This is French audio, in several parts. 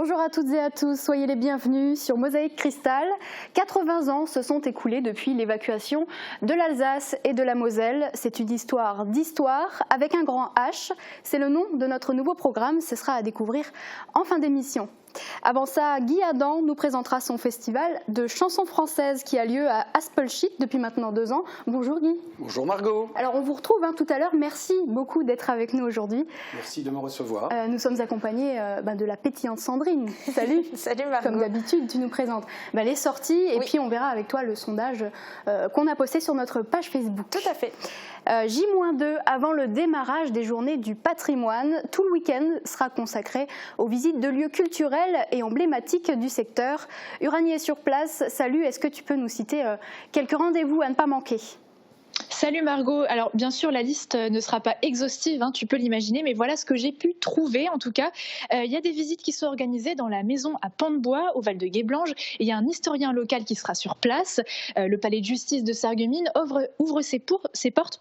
Bonjour à toutes et à tous, soyez les bienvenus sur Mosaïque Cristal. 80 ans se sont écoulés depuis l'évacuation de l'Alsace et de la Moselle. C'est une histoire d'histoire avec un grand H. C'est le nom de notre nouveau programme, ce sera à découvrir en fin d'émission. Avant ça, Guy Adam nous présentera son festival de chansons françaises qui a lieu à Aspelshit depuis maintenant 2 ans. Bonjour Guy. Bonjour Margot. Alors on vous retrouve tout à l'heure, merci beaucoup d'être avec nous aujourd'hui. Merci de me recevoir. Nous sommes accompagnés de la pétillante Sandrine. Salut. Salut Margot. Comme d'habitude, tu nous présentes les sorties et puis on verra avec toi le sondage qu'on a posté sur notre page Facebook. Tout à fait. J-2 avant le démarrage des journées du patrimoine. Tout le week-end sera consacré aux visites de lieux culturels et emblématiques du secteur. Uranie est sur place. Salut, est-ce que tu peux nous citer quelques rendez-vous à ne pas manquer ? Salut Margot, alors bien sûr la liste ne sera pas exhaustive, tu peux l'imaginer, mais voilà ce que j'ai pu trouver en tout cas. Il y a des visites qui sont organisées dans la maison à Pont-de-Bois, au Val de Guéblange, et il y a un historien local qui sera sur place. Le palais de justice de Sarreguemines ouvre ses portes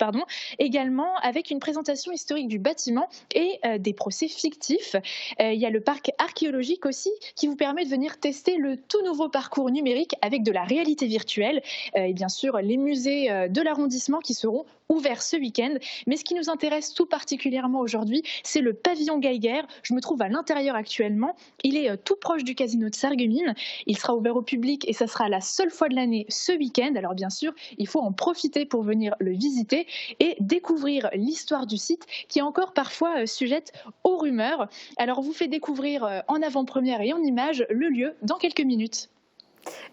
également avec une présentation historique du bâtiment et des procès fictifs. Il y a le parc archéologique aussi qui vous permet de venir tester le tout nouveau parcours numérique avec de la réalité virtuelle et bien sûr les musées de l'arrondissement qui seront ouverts ce week-end. Mais ce qui nous intéresse tout particulièrement aujourd'hui, c'est le pavillon Geiger. Je me trouve à l'intérieur actuellement. Il est tout proche du casino de Sarreguemines. Il sera ouvert au public et ça sera la seule fois de l'année ce week-end. Alors bien sûr, il faut en profiter pour venir le visiter et découvrir l'histoire du site qui est encore parfois sujette aux rumeurs. Alors on vous fait découvrir en avant-première et en images le lieu dans quelques minutes.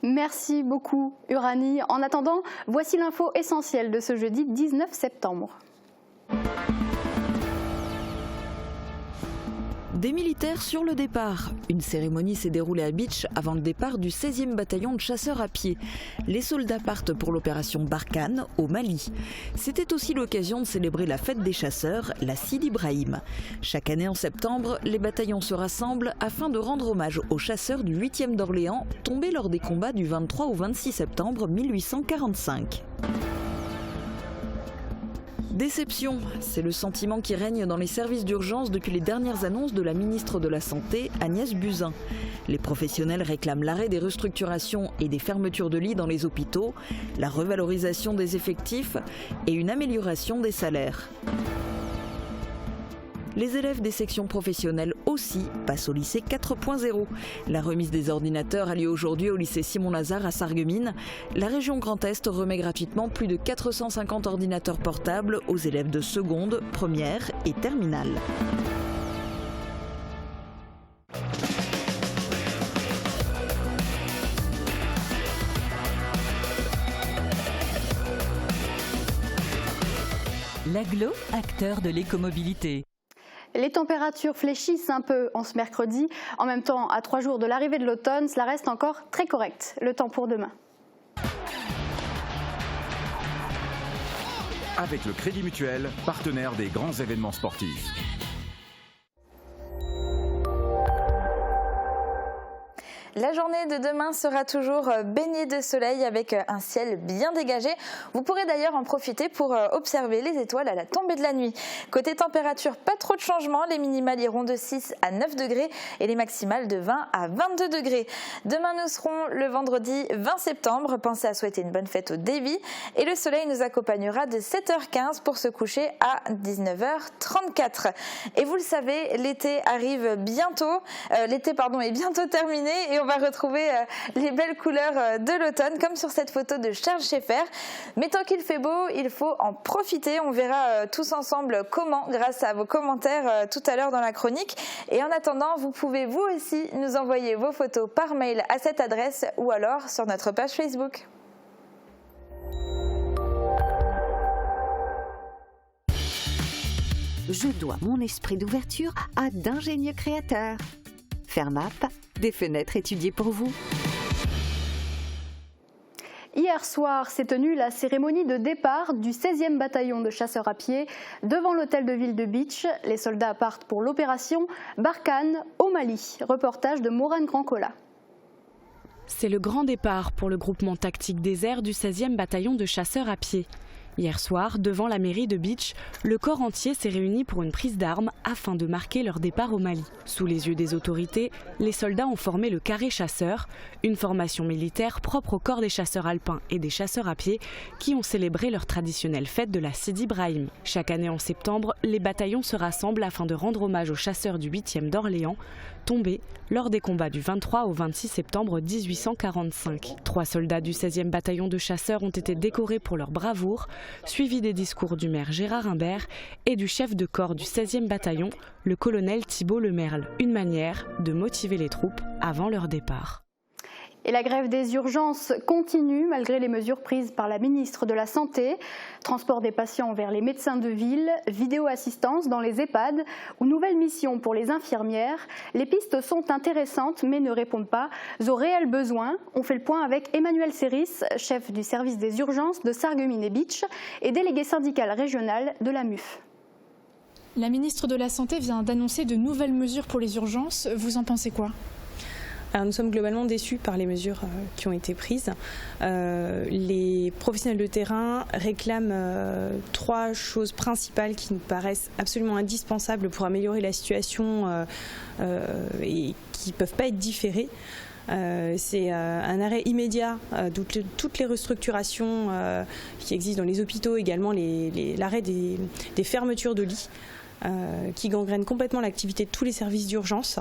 Merci beaucoup Uranie. En attendant, voici l'info essentielle de ce jeudi 19 septembre. Des militaires sur le départ. Une cérémonie s'est déroulée à Bitche avant le départ du 16e bataillon de chasseurs à pied. Les soldats partent pour l'opération Barkhane au Mali. C'était aussi l'occasion de célébrer la fête des chasseurs, la Sidi Ibrahim. Chaque année en septembre, les bataillons se rassemblent afin de rendre hommage aux chasseurs du 8e d'Orléans tombés lors des combats du 23 au 26 septembre 1845. Déception, c'est le sentiment qui règne dans les services d'urgence depuis les dernières annonces de la ministre de la Santé, Agnès Buzyn. Les professionnels réclament l'arrêt des restructurations et des fermetures de lits dans les hôpitaux, la revalorisation des effectifs et une amélioration des salaires. Les élèves des sections professionnelles aussi passent au lycée 4.0. La remise des ordinateurs a lieu aujourd'hui au lycée Simon-Lazare à Sarreguemines. La région Grand Est remet gratuitement plus de 450 ordinateurs portables aux élèves de seconde, première et terminale. L'Aglo, acteur de l'écomobilité. Les températures fléchissent un peu en ce mercredi. En même temps, à 3 jours de l'arrivée de l'automne, cela reste encore très correct. Le temps pour demain. Avec le Crédit Mutuel, partenaire des grands événements sportifs. La journée de demain sera toujours baignée de soleil avec un ciel bien dégagé. Vous pourrez d'ailleurs en profiter pour observer les étoiles à la tombée de la nuit. Côté température, pas trop de changements. Les minimales iront de 6 à 9 degrés et les maximales de 20 à 22 degrés. Demain, nous serons le vendredi 20 septembre. Pensez à souhaiter une bonne fête au Davy. Et le soleil nous accompagnera de 7h15 pour se coucher à 19h34. Et vous le savez, l'été arrive bientôt. L'été est bientôt terminé et on va retrouver les belles couleurs de l'automne comme sur cette photo de Charles Schaeffer. Mais tant qu'il fait beau, il faut en profiter. On verra tous ensemble comment grâce à vos commentaires tout à l'heure dans la chronique. Et en attendant, vous pouvez vous aussi nous envoyer vos photos par mail à cette adresse ou alors sur notre page Facebook. Je dois mon esprit d'ouverture à d'ingénieux créateurs. Fermap, des fenêtres étudiées pour vous. Hier soir s'est tenue la cérémonie de départ du 16e bataillon de chasseurs à pied devant l'hôtel de ville de Bitche. Les soldats partent pour l'opération Barkhane au Mali. Reportage de Maureen Grandcola. C'est le grand départ pour le groupement tactique des airs du 16e bataillon de chasseurs à pied. Hier soir, devant la mairie de Bitche, le corps entier s'est réuni pour une prise d'armes afin de marquer leur départ au Mali. Sous les yeux des autorités, les soldats ont formé le carré chasseur, une formation militaire propre au corps des chasseurs alpins et des chasseurs à pied qui ont célébré leur traditionnelle fête de la Sidi Brahim. Chaque année en septembre, les bataillons se rassemblent afin de rendre hommage aux chasseurs du 8e d'Orléans, tombés lors des combats du 23 au 26 septembre 1845. 3 soldats du 16e bataillon de chasseurs ont été décorés pour leur bravoure, suivis des discours du maire Gérard Imbert et du chef de corps du 16e bataillon, le colonel Thibault Lemerle. Une manière de motiver les troupes avant leur départ. Et la grève des urgences continue malgré les mesures prises par la ministre de la Santé. Transport des patients vers les médecins de ville, vidéo-assistance dans les EHPAD ou nouvelle mission pour les infirmières. Les pistes sont intéressantes mais ne répondent pas aux réels besoins. On fait le point avec Emmanuel Serris, chef du service des urgences de Sarreguemines et Bitche et délégué syndical régional de la MUF. La ministre de la Santé vient d'annoncer de nouvelles mesures pour les urgences. Vous en pensez quoi ? Alors nous sommes globalement déçus par les mesures qui ont été prises. Les professionnels de terrain réclament 3 choses principales qui nous paraissent absolument indispensables pour améliorer la situation et qui ne peuvent pas être différées. C'est un arrêt immédiat de toutes les restructurations qui existent dans les hôpitaux, également l'arrêt des fermetures de lits. Qui gangrène complètement l'activité de tous les services d'urgence,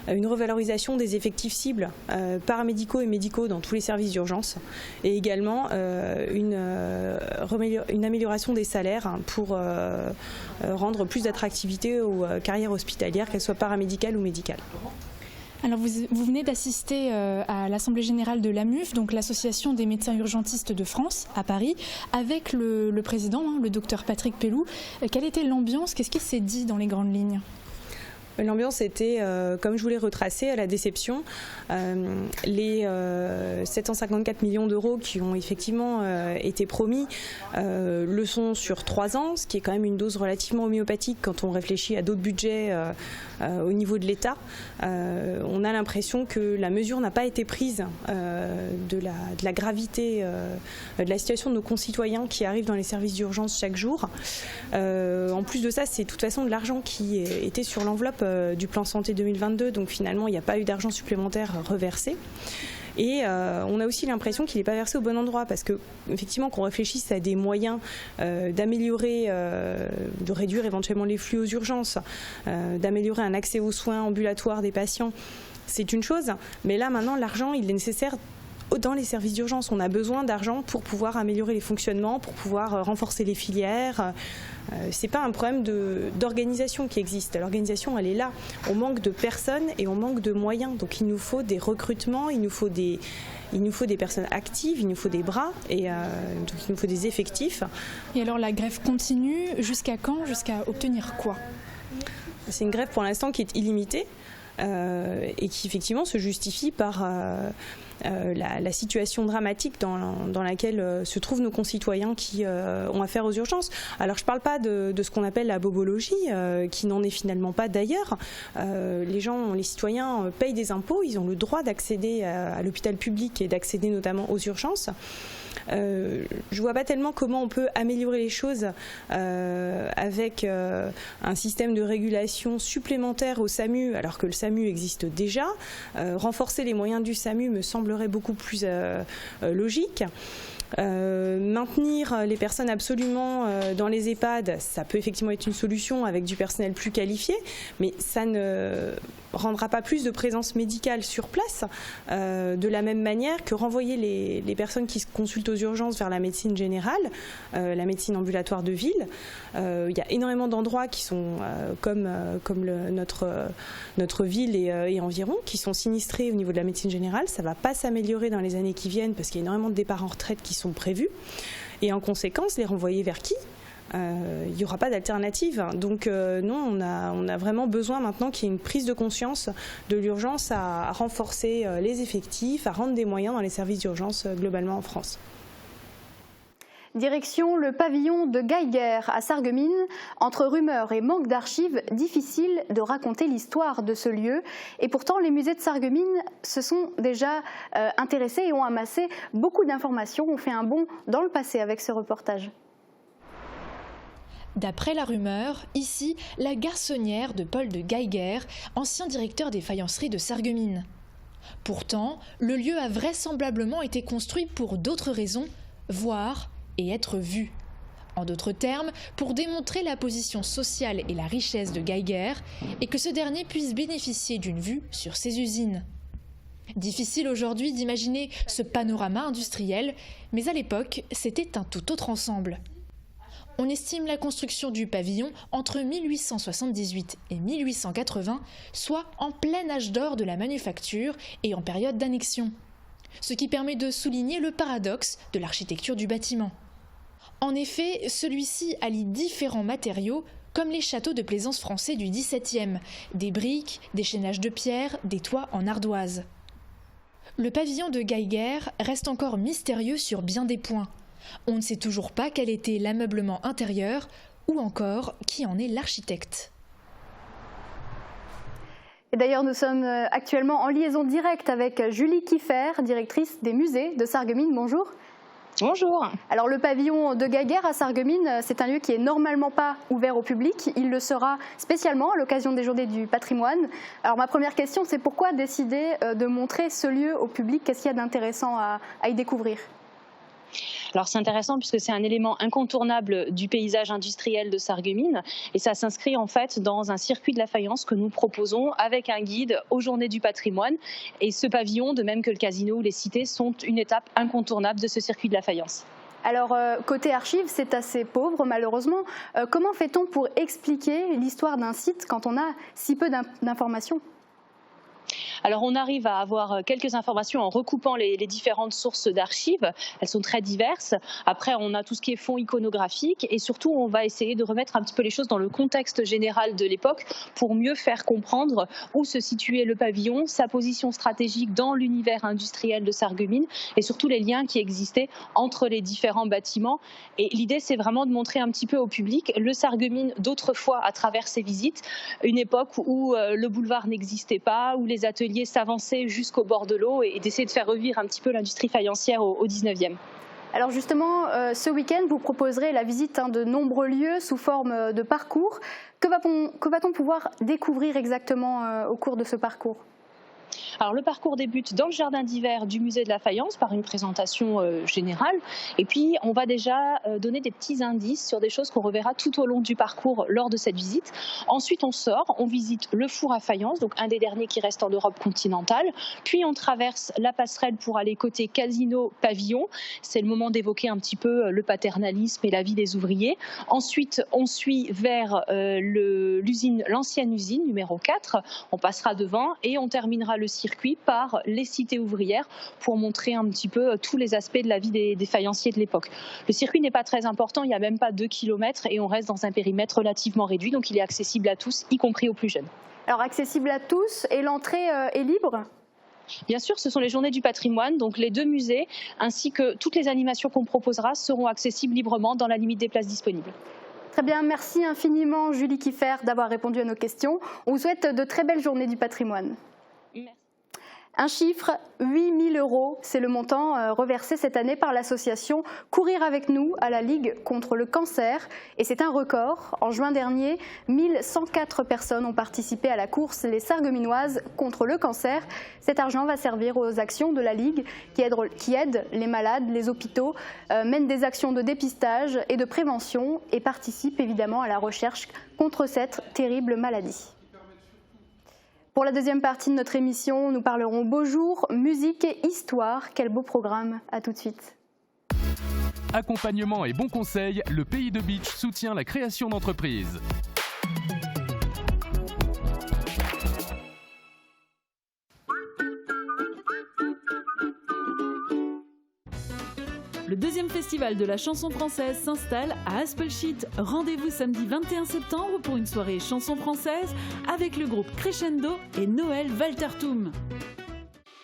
une revalorisation des effectifs cibles paramédicaux et médicaux dans tous les services d'urgence et également une amélioration des salaires pour rendre plus d'attractivité aux carrières hospitalières, qu'elles soient paramédicales ou médicales. Alors vous venez d'assister à l'Assemblée générale de l'AMUF, donc l'Association des médecins urgentistes de France, à Paris, avec le président, le docteur Patrick Pelloux. Quelle était l'ambiance? Qu'est-ce qui s'est dit dans les grandes lignes? L'ambiance était, comme je vous l'ai retracé, à la déception. Les 754 millions d'euros qui ont effectivement été promis le sont sur 3 ans, ce qui est quand même une dose relativement homéopathique quand on réfléchit à d'autres budgets au niveau de l'État. On a l'impression que la mesure n'a pas été prise de la gravité de la situation de nos concitoyens qui arrivent dans les services d'urgence chaque jour. En plus de ça, c'est de toute façon de l'argent qui était sur l'enveloppe du plan santé 2022, donc finalement il n'y a pas eu d'argent supplémentaire reversé. Et on a aussi l'impression qu'il n'est pas versé au bon endroit parce que effectivement qu'on réfléchisse à des moyens d'améliorer, de réduire éventuellement les flux aux urgences, d'améliorer un accès aux soins ambulatoires des patients, c'est une chose, mais là maintenant l'argent il est nécessaire dans les services d'urgence. On a besoin d'argent pour pouvoir améliorer les fonctionnements, pour pouvoir renforcer les filières. C'est pas un problème d'organisation qui existe. L'organisation, elle est là. On manque de personnes et on manque de moyens. Donc il nous faut des recrutements, il nous faut des personnes actives, il nous faut des bras et donc il nous faut des effectifs. Et alors la grève continue jusqu'à quand? Jusqu'à obtenir quoi? C'est une grève pour l'instant qui est illimitée. Et qui effectivement se justifie par la situation dramatique dans laquelle se trouvent nos concitoyens qui ont affaire aux urgences. Alors je ne parle pas de ce qu'on appelle la bobologie, qui n'en est finalement pas d'ailleurs. Les citoyens payent des impôts, ils ont le droit d'accéder à l'hôpital public et d'accéder notamment aux urgences. Je ne vois pas tellement comment on peut améliorer les choses avec un système de régulation supplémentaire au SAMU, alors que le SAMU existe déjà. Renforcer les moyens du SAMU me semblerait beaucoup plus logique. Maintenir les personnes absolument dans les EHPAD, ça peut effectivement être une solution avec du personnel plus qualifié, mais ça ne rendra pas plus de présence médicale sur place de la même manière que renvoyer les personnes qui se consultent aux urgences vers la médecine générale, la médecine ambulatoire de ville. Il y a énormément d'endroits qui sont comme notre ville et environ, qui sont sinistrés au niveau de la médecine générale. Ça ne va pas s'améliorer dans les années qui viennent parce qu'il y a énormément de départs en retraite qui sont prévus. Et en conséquence, les renvoyer vers qui ? Il n'y aura pas d'alternative. Donc non, on a vraiment besoin maintenant qu'il y ait une prise de conscience de l'urgence à renforcer les effectifs, à rendre des moyens dans les services d'urgence globalement en France. Direction le pavillon de Geiger à Sarreguemines. Entre rumeurs et manque d'archives, difficile de raconter l'histoire de ce lieu. Et pourtant, les musées de Sarreguemines se sont déjà intéressés et ont amassé beaucoup d'informations. On fait un bond dans le passé avec ce reportage. D'après la rumeur, ici, la garçonnière de Paul de Geiger, ancien directeur des faïenceries de Sarreguemines. Pourtant, le lieu a vraisemblablement été construit pour d'autres raisons, voir et être vu. En d'autres termes, pour démontrer la position sociale et la richesse de Geiger, et que ce dernier puisse bénéficier d'une vue sur ses usines. Difficile aujourd'hui d'imaginer ce panorama industriel, mais à l'époque, c'était un tout autre ensemble. On estime la construction du pavillon entre 1878 et 1880, soit en plein âge d'or de la manufacture et en période d'annexion. Ce qui permet de souligner le paradoxe de l'architecture du bâtiment. En effet, celui-ci allie différents matériaux, comme les châteaux de plaisance français du XVIIe, des briques, des chaînages de pierre, des toits en ardoise. Le pavillon de Geiger reste encore mystérieux sur bien des points. On ne sait toujours pas quel était l'ameublement intérieur ou encore qui en est l'architecte. Et d'ailleurs, nous sommes actuellement en liaison directe avec Julie Kiffer, directrice des musées de Sarreguemines. Bonjour. Bonjour. Alors le pavillon de Geiger à Sarreguemines, c'est un lieu qui est normalement pas ouvert au public. Il le sera spécialement à l'occasion des Journées du patrimoine. Alors ma première question, c'est pourquoi décider de montrer ce lieu au public? Qu'est-ce qu'il y a d'intéressant à y découvrir? Alors c'est intéressant puisque c'est un élément incontournable du paysage industriel de Sarreguemines et ça s'inscrit en fait dans un circuit de la faïence que nous proposons avec un guide aux Journées du patrimoine. Et ce pavillon, de même que le casino ou les cités, sont une étape incontournable de ce circuit de la faïence. Alors, côté archives, c'est assez pauvre malheureusement. Comment fait-on pour expliquer l'histoire d'un site quand on a si peu d'informations ? Alors on arrive à avoir quelques informations en recoupant les différentes sources d'archives. Elles sont très diverses. Après, on a tout ce qui est fonds iconographiques et surtout, on va essayer de remettre un petit peu les choses dans le contexte général de l'époque pour mieux faire comprendre où se situait le pavillon, sa position stratégique dans l'univers industriel de Sarreguemines et surtout les liens qui existaient entre les différents bâtiments. Et l'idée, c'est vraiment de montrer un petit peu au public le Sarreguemines d'autrefois à travers ces visites, une époque où le boulevard n'existait pas, où les ateliers s'avancer jusqu'au bord de l'eau et d'essayer de faire revivre un petit peu l'industrie faïencière au 19e. Alors justement, ce week-end, vous proposerez la visite de nombreux lieux sous forme de parcours. Que va-t-on pouvoir découvrir exactement au cours de ce parcours ? Alors le parcours débute dans le jardin d'hiver du musée de la faïence par une présentation générale et puis on va déjà donner des petits indices sur des choses qu'on reverra tout au long du parcours lors de cette visite. Ensuite on sort, on visite le four à faïence, donc un des derniers qui reste en Europe continentale, puis on traverse la passerelle pour aller côté casino pavillon. C'est le moment d'évoquer un petit peu le paternalisme et la vie des ouvriers. Ensuite on suit vers l'ancienne usine numéro 4, on passera devant et on terminera le circuit par les cités ouvrières pour montrer un petit peu tous les aspects de la vie des faïenciers de l'époque. Le circuit n'est pas très important, il n'y a même pas 2 km et on reste dans un périmètre relativement réduit, donc il est accessible à tous, y compris aux plus jeunes. Alors accessible à tous et l'entrée est libre ? Bien sûr, ce sont les Journées du patrimoine, donc les 2 musées ainsi que toutes les animations qu'on proposera seront accessibles librement dans la limite des places disponibles. Très bien, merci infiniment Julie Kiffer d'avoir répondu à nos questions. On vous souhaite de très belles Journées du patrimoine. Merci. Un chiffre, 8 000 €, c'est le montant reversé cette année par l'association Courir avec nous à la Ligue contre le cancer. Et c'est un record. En juin dernier, 1104 personnes ont participé à la course Les Sarregueminoises contre le cancer. Cet argent va servir aux actions de la Ligue qui aide les malades, les hôpitaux, mène des actions de dépistage et de prévention et participe évidemment à la recherche contre cette terrible maladie. Pour la deuxième partie de notre émission, nous parlerons beaux jours, musique et histoire. Quel beau programme, à tout de suite. Accompagnement et bons conseils, le Pays de Beach soutient la création d'entreprises. Le deuxième festival de la chanson française s'installe à Aspelshit. Rendez-vous samedi 21 septembre pour une soirée chanson française avec le groupe Crescendo et Noël Waltertum.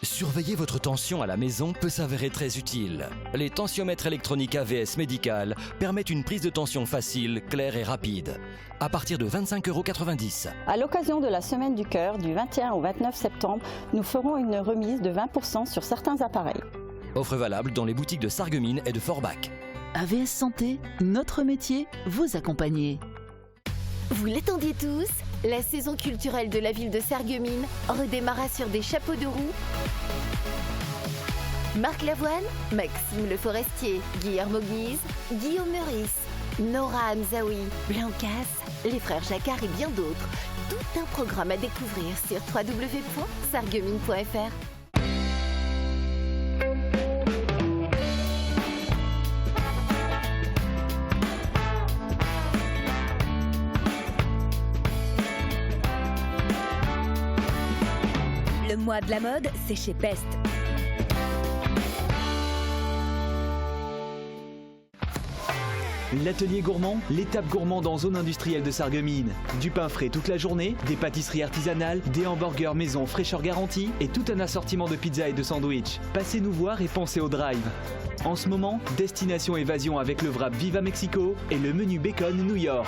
Surveiller votre tension à la maison peut s'avérer très utile. Les tensiomètres électroniques AVS Médical permettent une prise de tension facile, claire et rapide. À partir de 25,90 €. À l'occasion de la Semaine du Cœur, du 21 au 29 septembre, nous ferons une remise de 20% sur certains appareils. Offre valable dans les boutiques de Sarreguemines et de Forbach. AVS Santé, notre métier, vous accompagner. Vous l'attendiez tous, la saison culturelle de la ville de Sarreguemines redémarra sur des chapeaux de roue. Marc Lavoine, Maxime Le Forestier, Guillermo Guise, Guillaume Meurice, Nora Hamzaoui, Blancas, les frères Jacquard et bien d'autres. Tout un programme à découvrir sur www.sarreguemines.fr. Le mois de la mode, c'est chez Best. L'atelier gourmand, l'étape gourmande en zone industrielle de Sarreguemines. Du pain frais toute la journée, des pâtisseries artisanales, des hamburgers maison fraîcheur garantie et tout un assortiment de pizzas et de sandwichs. Passez nous voir et pensez au drive. En ce moment, destination évasion avec le wrap Viva Mexico et le menu bacon New York.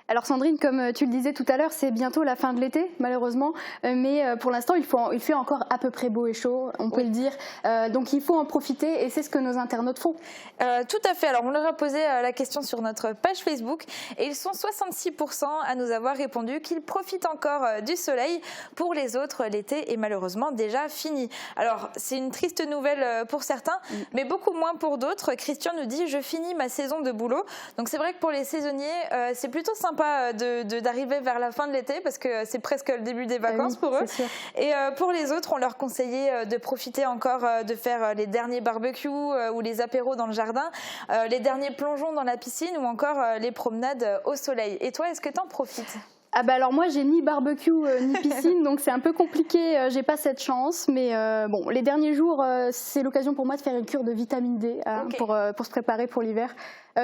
Alors Sandrine, comme tu le disais tout à l'heure, c'est bientôt la fin de l'été, malheureusement, mais pour l'instant, il fait encore à peu près beau et chaud, on peut le dire, donc il faut en profiter et c'est ce que nos internautes font. Tout à fait, alors on leur a posé la question sur notre page Facebook et ils sont 66% à nous avoir répondu qu'ils profitent encore du soleil. Pour les autres, l'été est malheureusement déjà fini. Alors c'est une triste nouvelle pour certains, mais beaucoup moins pour d'autres. Christian nous dit « Je finis ma saison de boulot ». Donc c'est vrai que pour les saisonniers, c'est plutôt sympa d'arriver vers la fin de l'été parce que c'est presque le début des vacances pour eux. Et pour les autres, on leur conseillait de profiter encore de faire les derniers barbecues ou les apéros dans le jardin, les derniers plongeons dans la piscine ou encore les promenades au soleil. Et toi, est-ce que tu en profites ? Ah bah alors moi j'ai ni barbecue ni piscine donc c'est un peu compliqué, j'ai pas cette chance mais bon les derniers jours c'est l'occasion pour moi de faire une cure de vitamine D pour se préparer pour l'hiver.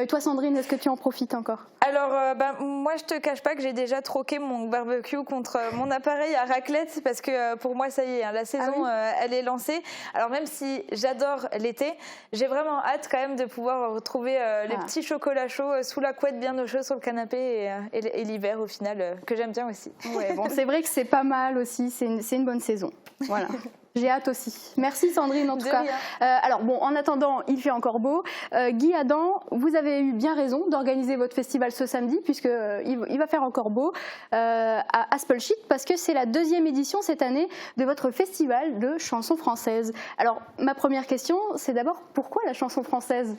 Toi Sandrine, est-ce que tu en profites encore ? Alors moi je te cache pas que j'ai déjà troqué mon barbecue contre mon appareil à raclette parce que pour moi ça y est, la saison elle est lancée. Alors même si j'adore l'été, j'ai vraiment hâte quand même de pouvoir retrouver les petits chocolats chauds sous la couette bien au chaud sur le canapé et l'hiver au final que j'aime bien aussi. Ouais, bon, c'est vrai que c'est pas mal aussi, c'est une bonne saison. Voilà. J'ai hâte aussi. Merci Sandrine en tout cas. Alors bon, en attendant, il fait encore beau. Guy, Adam, vous avez eu bien raison d'organiser votre festival ce samedi puisqu'il va faire encore beau à Aspelshit parce que c'est la 2e édition cette année de votre festival de chansons françaises. Alors ma première question, c'est d'abord pourquoi la chanson française ?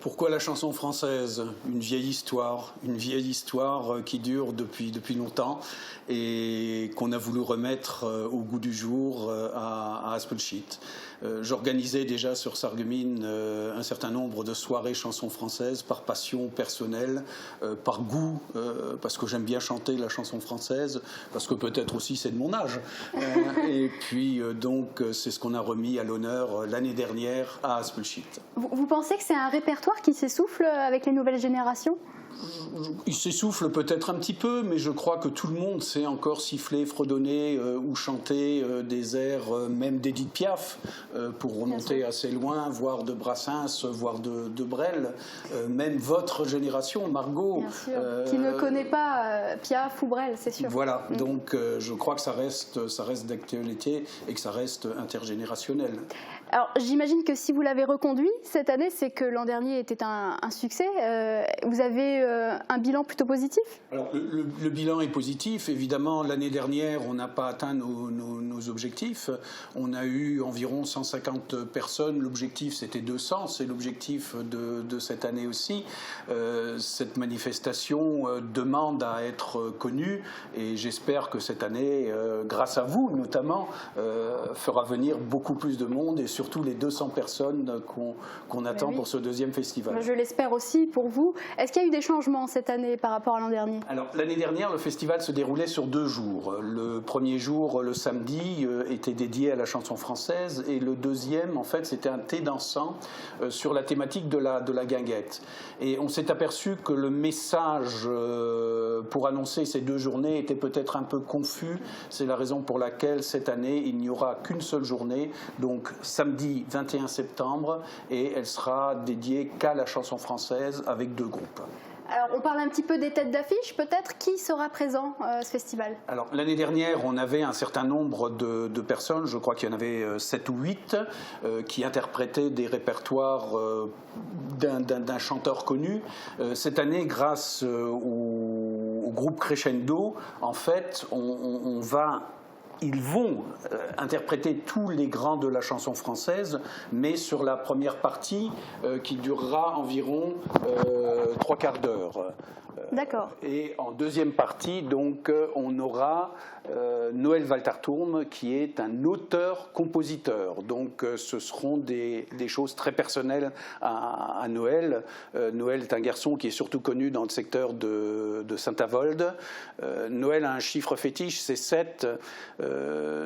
Pourquoi la chanson française ? Une vieille histoire qui dure depuis longtemps et qu'on a voulu remettre au goût du jour à Aspelshit. J'organisais déjà sur Sarreguemines un certain nombre de soirées chansons françaises par passion personnelle, par goût, parce que j'aime bien chanter la chanson française, parce que peut-être aussi c'est de mon âge. Et puis donc c'est ce qu'on a remis à l'honneur l'année dernière à Aspelshit. Vous pensez que c'est un répertoire qui s'essouffle avec les nouvelles générations ? Il s'essouffle peut-être un petit peu, mais je crois que tout le monde sait encore siffler, fredonner ou chanter des airs, même d'Édith Piaf, pour remonter assez loin, voire de Brassens, voire de Brel. Même votre génération, Margot. Bien sûr. Qui ne connaît pas Piaf ou Brel, c'est sûr. Voilà, donc je crois que ça reste d'actualité et que ça reste intergénérationnel. Alors j'imagine que si vous l'avez reconduit cette année, c'est que l'an dernier était un succès. Vous avez un bilan plutôt positif ? Alors le bilan est positif. Évidemment, l'année dernière, on n'a pas atteint nos objectifs. On a eu environ 150 personnes. L'objectif, c'était 200. C'est l'objectif de cette année aussi. Cette manifestation demande à être connue et j'espère que cette année, grâce à vous notamment, fera venir beaucoup plus de monde et surtout les 200 personnes qu'on attend pour ce 2e festival. Je l'espère aussi pour vous. Est-ce qu'il y a eu des changements cette année par rapport à l'an dernier ? Alors l'année dernière, le festival se déroulait sur 2 jours. Le premier jour, le samedi, était dédié à la chanson française et le deuxième, en fait, c'était un thé dansant sur la thématique de la guinguette. Et on s'est aperçu que le message pour annoncer ces 2 journées était peut-être un peu confus. C'est la raison pour laquelle cette année, il n'y aura qu'une seule journée, donc samedi 21 septembre, et elle sera dédiée qu'à la chanson française avec 2 groupes. Alors, on parle un petit peu des têtes d'affiche, peut-être. Qui sera présent ce festival? Alors, l'année dernière, on avait un certain nombre de personnes, je crois qu'il y en avait 7 ou 8, qui interprétaient des répertoires d'un chanteur connu. Cette année, grâce au groupe Crescendo, en fait, ils vont interpréter tous les grands de la chanson française, mais sur la première partie qui durera environ 3/4 d'heure. D'accord. Et en deuxième partie, donc, on aura Noël Walterturm, qui est un auteur-compositeur. Donc, ce seront des choses très personnelles à Noël. Noël est un garçon qui est surtout connu dans le secteur de Saint-Avold. Noël a un chiffre fétiche, c'est 7.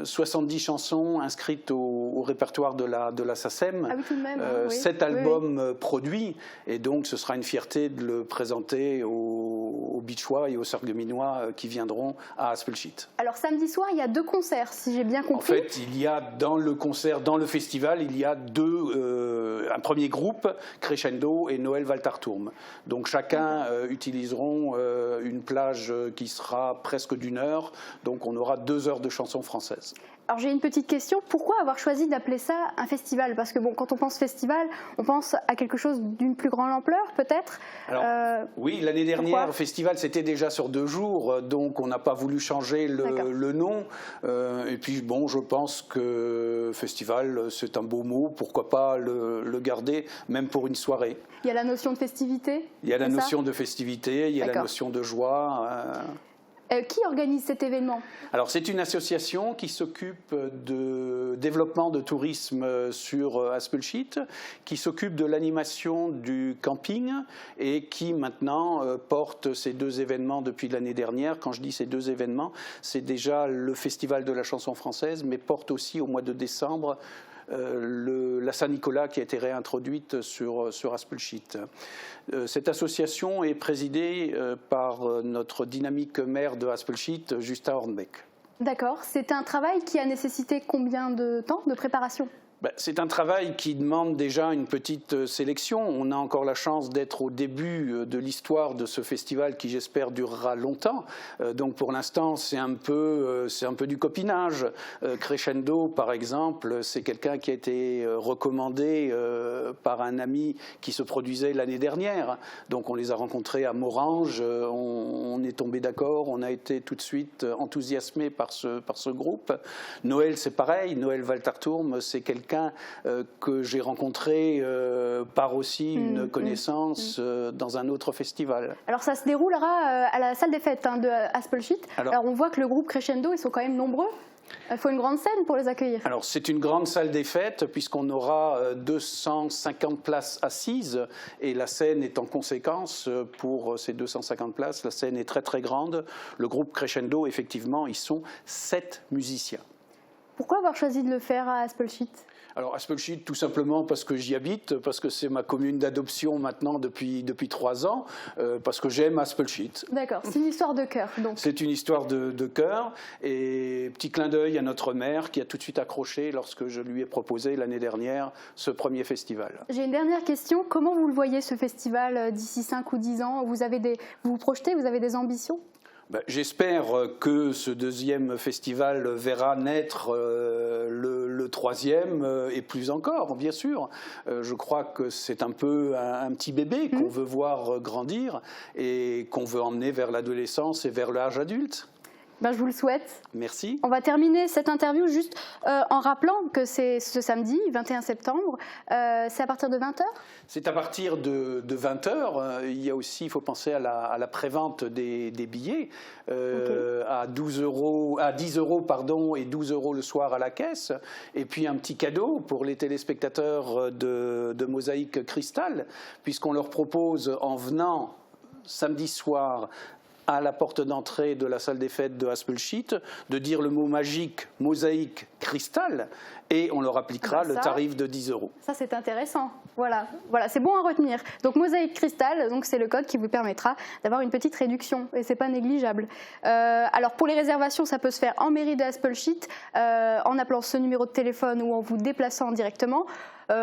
70 chansons inscrites au répertoire de la SACEM. Ah oui, tout de même. Oui. 7 albums produits. Et donc, ce sera une fierté de le présenter aux Beachois et aux Sarregueminois qui viendront à Aspelshit. Alors samedi soir, il y a 2 concerts, si j'ai bien compris. En fait, il y a dans le festival, il y a un premier groupe, Crescendo et Noël Walterturm. Donc chacun utiliseront une plage qui sera presque d'1 heure. Donc on aura 2 heures de chansons françaises. Alors j'ai une petite question, pourquoi avoir choisi d'appeler ça un festival? Parce que bon, quand on pense festival, on pense à quelque chose d'une plus grande ampleur peut-être. Oui, l'année dernière, le festival c'était déjà sur 2 jours, donc on n'a pas voulu changer le nom. Et puis bon, je pense que festival c'est un beau mot, pourquoi pas le garder, même pour une soirée. Il y a la notion de festivité? Il y a la notion de festivité, il y a la notion de joie. Qui organise cet événement? Alors c'est une association qui s'occupe de développement de tourisme sur Aspelshit, qui s'occupe de l'animation du camping et qui maintenant porte ces 2 événements depuis l'année dernière. Quand je dis ces 2 événements, c'est déjà le Festival de la chanson française, mais porte aussi au mois de décembre la Saint-Nicolas qui a été réintroduite sur Aspelshit. Cette association est présidée par notre dynamique maire de Aspelshit, Justin Hornbeck. D'accord. C'est un travail qui a nécessité combien de temps de préparation? C'est un travail qui demande déjà une petite sélection. On a encore la chance d'être au début de l'histoire de ce festival qui, j'espère, durera longtemps. Donc pour l'instant, c'est un peu du copinage. Crescendo, par exemple, c'est quelqu'un qui a été recommandé par un ami qui se produisait l'année dernière. Donc on les a rencontrés à Morange, on est tombé d'accord, on a été tout de suite enthousiasmés par ce groupe. Noël, c'est pareil. Noël Walterturm, c'est quelqu'un que j'ai rencontré par aussi une connaissance dans un autre festival. Alors ça se déroulera à la salle des fêtes de Aspelshit. Alors on voit que le groupe Crescendo, ils sont quand même nombreux. Il faut une grande scène pour les accueillir. Alors c'est une grande salle des fêtes puisqu'on aura 250 places assises et la scène est en conséquence pour ces 250 places. La scène est très très grande. Le groupe Crescendo, effectivement, ils sont 7 musiciens. Pourquoi avoir choisi de le faire à Aspelshit? Alors Aspelshit, tout simplement parce que j'y habite, parce que c'est ma commune d'adoption maintenant depuis 3 ans, parce que j'aime Aspelshit. D'accord, c'est une histoire de cœur donc. C'est une histoire de cœur et petit clin d'œil à notre maire qui a tout de suite accroché lorsque je lui ai proposé l'année dernière ce premier festival. J'ai une dernière question, comment vous le voyez ce festival d'ici 5 ou 10 ans? Vous vous projetez, vous avez des ambitions? J'espère que ce 2e festival verra naître le 3e et plus encore, bien sûr. Je crois que c'est un peu un petit bébé qu'on veut voir grandir et qu'on veut emmener vers l'adolescence et vers l'âge adulte. Je vous le souhaite. Merci. On va terminer cette interview juste en rappelant que c'est ce samedi, 21 septembre. C'est à partir de 20h? C'est à partir de 20h. Il y a aussi, il faut penser à la prévente des billets à 10 € pardon, et 12 € le soir à la caisse. Et puis un petit cadeau pour les téléspectateurs de Mosaïque Cristal, puisqu'on leur propose en venant samedi soir à la porte d'entrée de la salle des fêtes de Aspelshit, de dire le mot magique « Mosaïque Cristal » et on leur appliquera le tarif de 10 €. Ça, c'est intéressant. Voilà, c'est bon à retenir. Donc Mosaïque Cristal, donc c'est le code qui vous permettra d'avoir une petite réduction et c'est pas négligeable. Alors pour les réservations, ça peut se faire en mairie de Haspelshit, en appelant ce numéro de téléphone ou en vous déplaçant directement,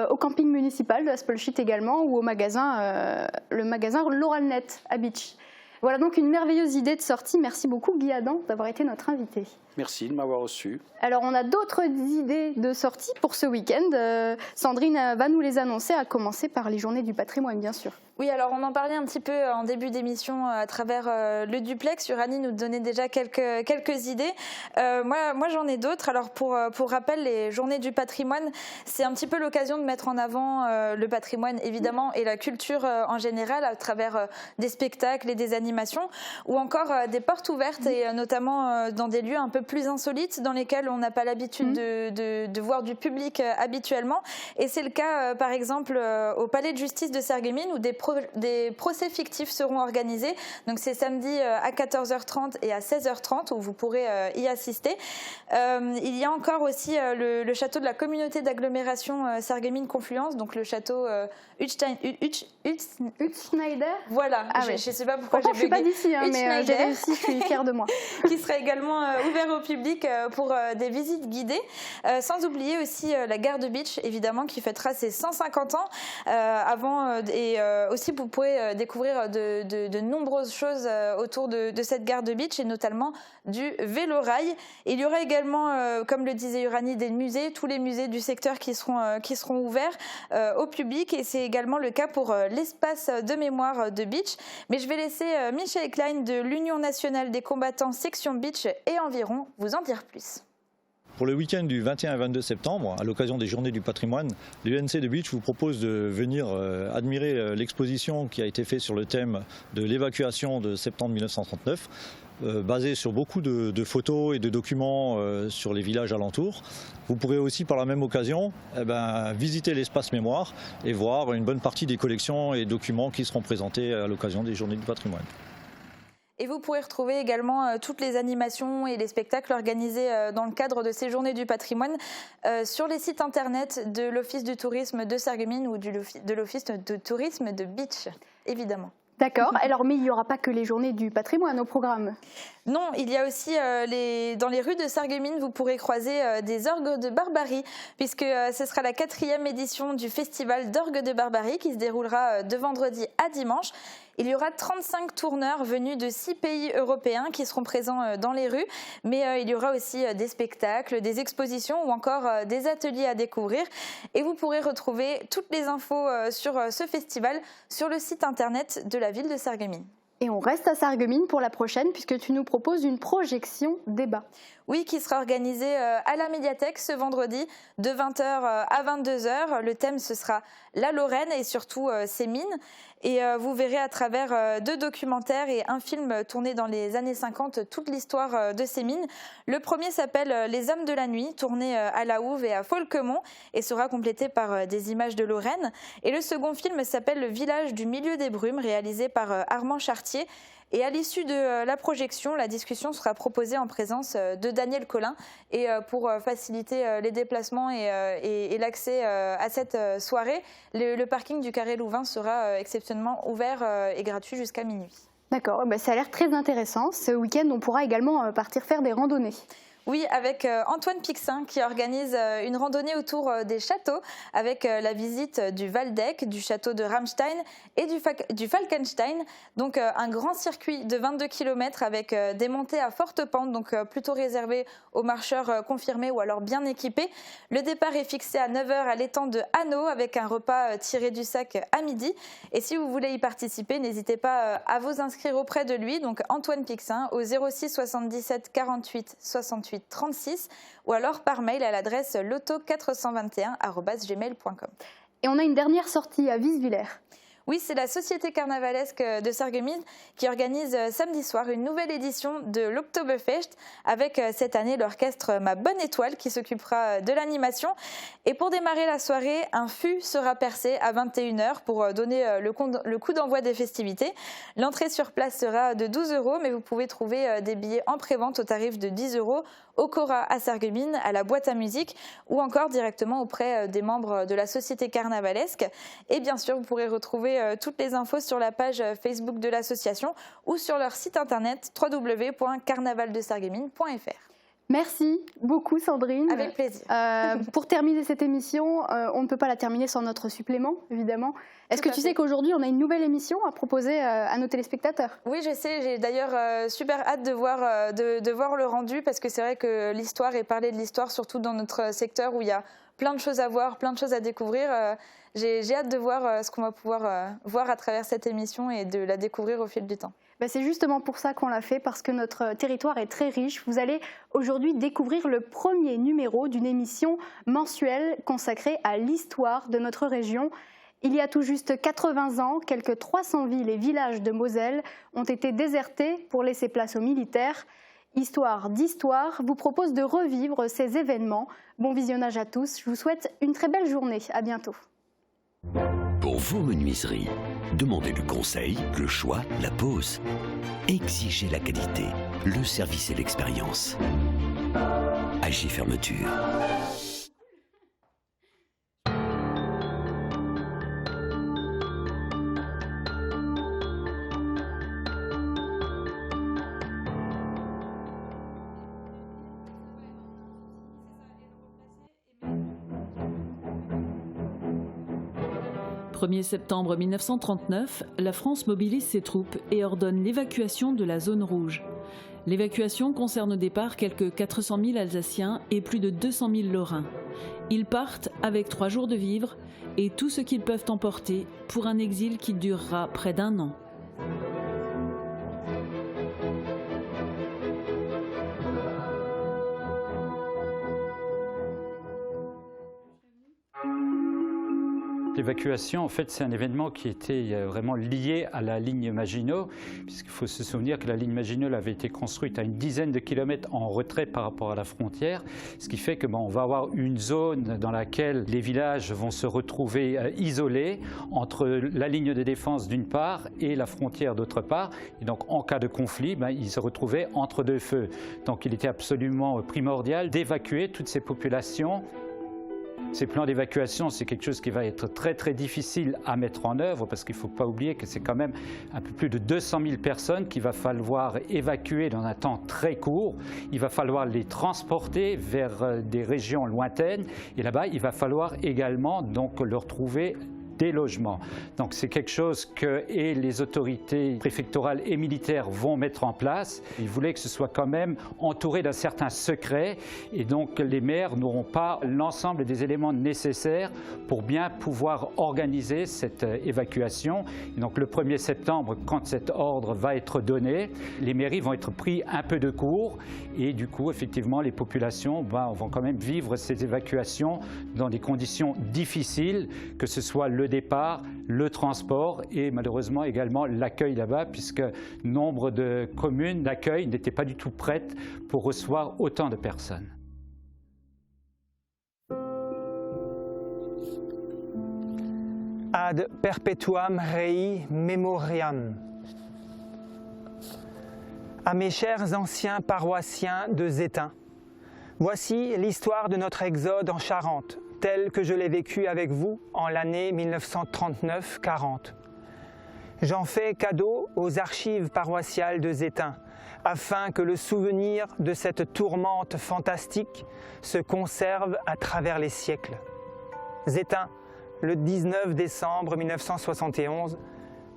au camping municipal de Haspelshit également ou au magasin, le magasin Loralnet à Beach. Voilà donc une merveilleuse idée de sortie. Merci beaucoup Guy Adam d'avoir été notre invité. Merci de m'avoir reçu. Alors on a d'autres idées de sortie pour ce week-end. Sandrine va nous les annoncer, à commencer par les journées du patrimoine bien sûr. Oui, alors on en parlait un petit peu en début d'émission à travers le duplex. Uranie nous donnait déjà quelques idées. Moi j'en ai d'autres. Alors pour rappel, les journées du patrimoine, c'est un petit peu l'occasion de mettre en avant le patrimoine évidemment et la culture en général à travers des spectacles et des animations ou encore des portes ouvertes et notamment dans des lieux un peu plus insolites dans lesquels on n'a pas l'habitude de voir du public habituellement. Et c'est le cas par exemple au Palais de Justice de Sarreguemines où des procès fictifs seront organisés. Donc c'est samedi à 14h30 et à 16h30 où vous pourrez y assister. Il y a encore aussi le château de la communauté d'agglomération Sarreguemines Confluence, donc le château Schneider. Voilà, je ne sais pas pourquoi j'ai bugué. Je suis pas d'ici, mais j'ai réussi, je suis fière de moi. Qui sera également ouvert au public pour des visites guidées. Sans oublier aussi la gare de Beach, évidemment, qui fêtera ses 150 ans et aussi vous pourrez découvrir de nombreuses choses autour de cette gare de Beach et notamment du vélo-rail. Il y aura également, comme le disait Uranie, des musées, tous les musées du secteur qui seront ouverts au public et c'est également le cas pour l'espace de mémoire de Beach. Mais je vais laisser Michel Klein de l'Union nationale des combattants section Beach et environ vous en dire plus. Pour le week-end du 21 et 22 septembre, à l'occasion des Journées du patrimoine, l'UNC de Beach vous propose de venir admirer l'exposition qui a été faite sur le thème de l'évacuation de septembre 1939, basée sur beaucoup de photos et de documents sur les villages alentours. Vous pourrez aussi par la même occasion visiter l'espace mémoire et voir une bonne partie des collections et documents qui seront présentés à l'occasion des Journées du patrimoine. Et vous pourrez retrouver également toutes les animations et les spectacles organisés dans le cadre de ces journées du patrimoine sur les sites internet de l'Office du tourisme de Sarreguemines ou de l'Office de tourisme de Beach, évidemment. D'accord. Alors, mais il n'y aura pas que les journées du patrimoine au programme. Non, il y a aussi dans les rues de Sarreguemines, vous pourrez croiser des orgues de barbarie, puisque ce sera la 4e édition du festival d'orgues de barbarie qui se déroulera de vendredi à dimanche. Il y aura 35 tourneurs venus de 6 pays européens qui seront présents dans les rues, mais il y aura aussi des spectacles, des expositions ou encore des ateliers à découvrir. Et vous pourrez retrouver toutes les infos sur ce festival sur le site internet de la ville de Sarreguemines. Et on reste à Sarreguemines pour la prochaine puisque tu nous proposes une projection débat. Oui, qui sera organisée à la médiathèque ce vendredi de 20h à 22h. Le thème, ce sera la Lorraine et surtout ses mines. Et vous verrez à travers 2 documentaires et un film tourné dans les années 50 toute l'histoire de ces mines. Le premier s'appelle Les Hommes de la Nuit, tourné à La Houve et à Folquemont et sera complété par des images de Lorraine. Et le second film s'appelle Le Village du Milieu des Brumes, réalisé par Armand Chartier. Et à l'issue de la projection, la discussion sera proposée en présence de Daniel Collin. Et pour faciliter les déplacements et l'accès à cette soirée, le parking du Carré Louvain sera exceptionnellement ouvert et gratuit jusqu'à minuit. D'accord, ça a l'air très intéressant. Ce week-end, on pourra également partir faire des randonnées. Oui, avec Antoine Pixin qui organise une randonnée autour des châteaux avec la visite du Waldeck, du château de Ramstein et du Falkenstein. Donc un grand circuit de 22 km avec des montées à forte pente, donc plutôt réservé aux marcheurs confirmés ou alors bien équipés. Le départ est fixé à 9h à l'étang de Hanau avec un repas tiré du sac à midi. Et si vous voulez y participer, n'hésitez pas à vous inscrire auprès de lui, donc Antoine Pixin, au 06 77 48 68 36 ou alors par mail à l'adresse loto421@gmail.com. Et on a une dernière sortie à Wieswiller. Oui, c'est la Société carnavalesque de Sarreguemines qui organise samedi soir une nouvelle édition de l'Oktoberfest avec cette année l'orchestre Ma Bonne Étoile qui s'occupera de l'animation. Et pour démarrer la soirée, un fût sera percé à 21h pour donner le coup d'envoi des festivités. L'entrée sur place sera de 12 €, mais vous pouvez trouver des billets en prévente au tarif de 10 € au Cora à Sarreguemines, à la boîte à musique ou encore directement auprès des membres de la société carnavalesque. Et bien sûr, vous pourrez retrouver toutes les infos sur la page Facebook de l'association ou sur leur site internet www.carnavaldesarreguemines.fr. Merci beaucoup Sandrine. Avec plaisir. Pour terminer cette émission, on ne peut pas la terminer sans notre supplément, évidemment. Est-ce que tu sais qu'aujourd'hui, on a une nouvelle émission à proposer à nos téléspectateurs? Oui, je sais. J'ai d'ailleurs super hâte de voir le rendu parce que c'est vrai que l'histoire et parler de l'histoire, surtout dans notre secteur où il y a plein de choses à voir, plein de choses à découvrir. J'ai hâte de voir ce qu'on va pouvoir voir à travers cette émission et de la découvrir au fil du temps. C'est justement pour ça qu'on l'a fait, parce que notre territoire est très riche. Vous allez aujourd'hui découvrir le premier numéro d'une émission mensuelle consacrée à l'histoire de notre région. Il y a tout juste 80 ans, quelques 300 villes et villages de Moselle ont été désertés pour laisser place aux militaires. Histoire d'Histoire vous propose de revivre ces événements. Bon visionnage à tous. Je vous souhaite une très belle journée. À bientôt. Pour vos menuiseries, demandez le conseil, le choix, la pose. Exigez la qualité, le service et l'expérience. AG Fermeture. « 1er septembre 1939, la France mobilise ses troupes et ordonne l'évacuation de la zone rouge. L'évacuation concerne au départ quelques 400 000 Alsaciens et plus de 200 000 Lorrains. Ils partent avec 3 jours de vivres et tout ce qu'ils peuvent emporter pour un exil qui durera près d'1 an. L'évacuation, en fait, c'est un événement qui était vraiment lié à la ligne Maginot, puisqu'il faut se souvenir que la ligne Maginot avait été construite à une dizaine de kilomètres en retrait par rapport à la frontière, ce qui fait que on va avoir une zone dans laquelle les villages vont se retrouver isolés entre la ligne de défense d'une part et la frontière d'autre part. Et donc, en cas de conflit, ils se retrouvaient entre deux feux. Donc, il était absolument primordial d'évacuer toutes ces populations. Ces plans d'évacuation, c'est quelque chose qui va être très très difficile à mettre en œuvre parce qu'il ne faut pas oublier que c'est quand même un peu plus de 200 000 personnes qu'il va falloir évacuer dans un temps très court. Il va falloir les transporter vers des régions lointaines et là-bas, il va falloir également donc leur trouver des logements. Donc c'est quelque chose que les autorités préfectorales et militaires vont mettre en place. Ils voulaient que ce soit quand même entouré d'un certain secret et donc les maires n'auront pas l'ensemble des éléments nécessaires pour bien pouvoir organiser cette évacuation. Et donc le 1er septembre, quand cet ordre va être donné, les mairies vont être pris un peu de court et du coup effectivement les populations vont quand même vivre ces évacuations dans des conditions difficiles, que ce soit le départ, le transport et malheureusement également l'accueil là-bas, puisque nombre de communes d'accueil n'étaient pas du tout prêtes pour recevoir autant de personnes. Ad perpetuam rei memoriam. À mes chers anciens paroissiens de Zétain, voici l'histoire de notre exode en Charente, tel que je l'ai vécu avec vous en l'année 1939-40. J'en fais cadeau aux archives paroissiales de Zétain, afin que le souvenir de cette tourmente fantastique se conserve à travers les siècles. Zétain, le 19 décembre 1971,